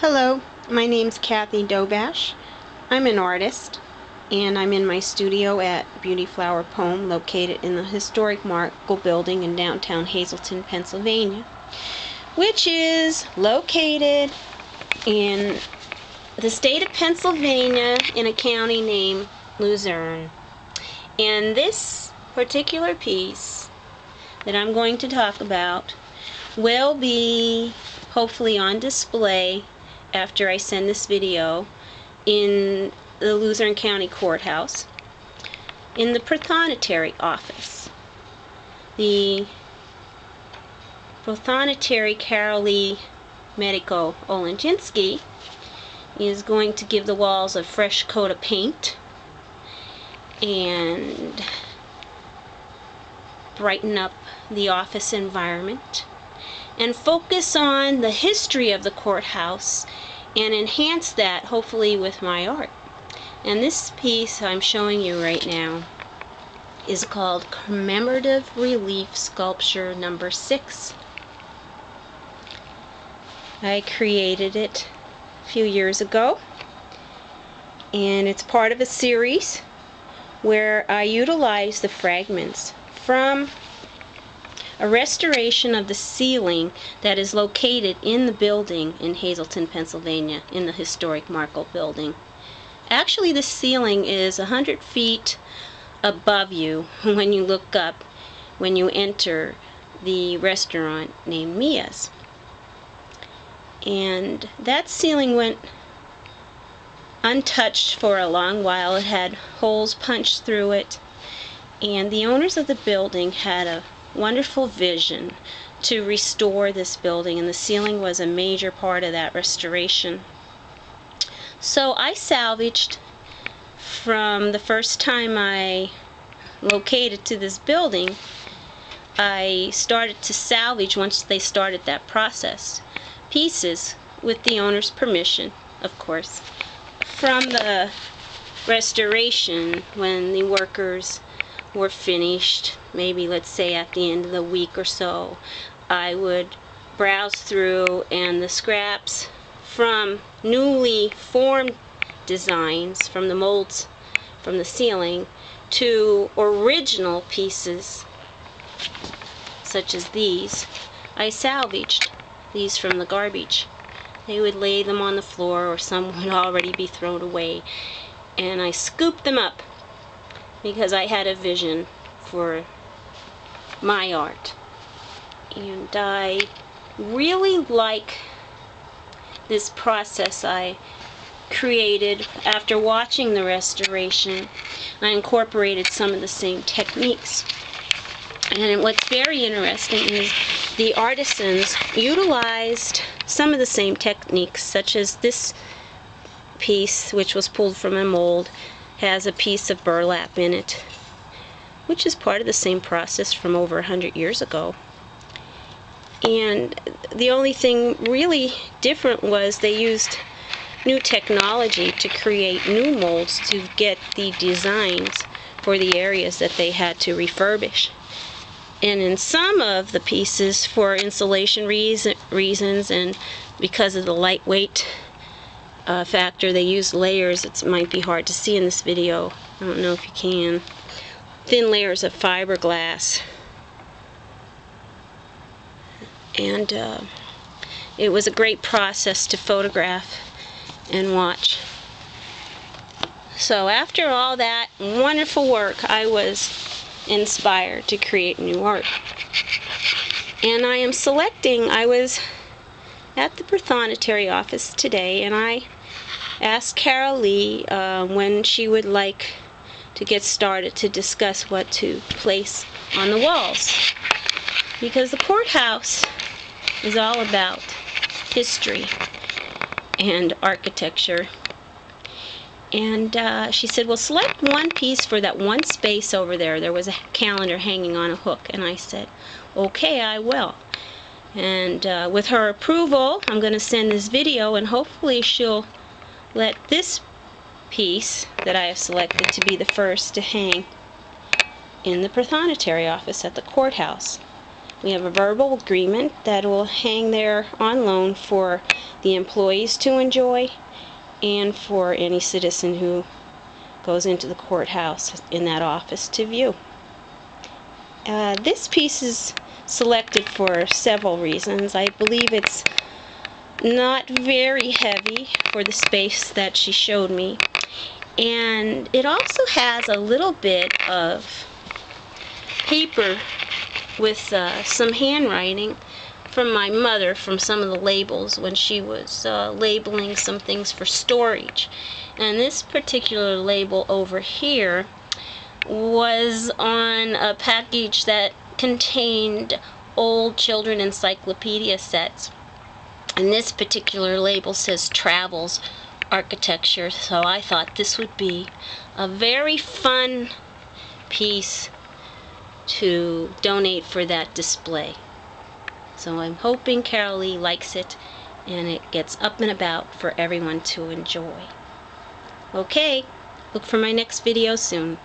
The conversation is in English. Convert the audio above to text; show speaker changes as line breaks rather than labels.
Hello, my name's Kathy Dobash. I'm an artist, and I'm in my studio at Beauty Flower Poem, located in the historic Markle Building in downtown Hazleton, Pennsylvania, which is located in the state of Pennsylvania in a county named Luzerne. And this particular piece that I'm going to talk about will be hopefully on display after I send this video in the Luzerne County Courthouse in the Prothonotary Office. The Prothonotary Carolee Medico Olenginski is going to give the walls a fresh coat of paint and brighten up the office environment and focus on the history of the courthouse and enhance that hopefully with my art. And this piece I'm showing you right now is called Commemorative Relief Sculpture number 6. I created it a few years ago, and it's part of a series where I utilize the fragments from a restoration of the ceiling that is located in the building in Hazleton, Pennsylvania, in the historic Markle Building. Actually, the ceiling is 100 feet above you when you look up when you enter the restaurant named Mia's. And that ceiling went untouched for a long while. It had holes punched through it, and the owners of the building had a wonderful vision to restore this building, and the ceiling was a major part of that restoration. So I salvaged from the first time I located to this building. I started to salvage, once they started that process, pieces with the owner's permission, of course, from the restoration when the workers were finished. Maybe, let's say, at the end of the week or so, I would browse through, and the scraps from newly formed designs from the molds from the ceiling to original pieces such as these, I salvaged these from the garbage. They would lay them on the floor, or some would already be thrown away, and I scooped them up because I had a vision for my art. And I really like this process I created after watching the restoration. I incorporated some of the same techniques. And what's very interesting is the artisans utilized some of the same techniques, such as this piece, which was pulled from a mold, has a piece of burlap in it, which is part of the same process from over 100 years ago. And the only thing really different was they used new technology to create new molds to get the designs for the areas that they had to refurbish. And in some of the pieces, for insulation reasons and because of the lightweight factor, they used layers. It might be hard to see in this video. I don't know if you can. Thin layers of fiberglass. And it was a great process to photograph and watch. So after all that wonderful work, I was inspired to create new art. And I was at the Prothonotary Office today, and I asked Carolee when she would like to get started to discuss what to place on the walls, because the courthouse is all about history and architecture. And she said, well, select one piece for that one space over there. There was a calendar hanging on a hook. And I said, okay, I will. And with her approval, I'm going to send this video, and hopefully she'll let this piece that I have selected to be the first to hang in the Prothonotary Office at the courthouse. We have a verbal agreement that will hang there on loan for the employees to enjoy and for any citizen who goes into the courthouse in that office to view. This piece is selected for several reasons. I believe it's not very heavy for the space that she showed me, and it also has a little bit of paper with some handwriting from my mother from some of the labels when she was labeling some things for storage. And this particular label over here was on a package that contained old children encyclopedia sets. And this particular label says Travels Architecture, so I thought this would be a very fun piece to donate for that display. So I'm hoping Carolee likes it and it gets up and about for everyone to enjoy. Okay, look for my next video soon.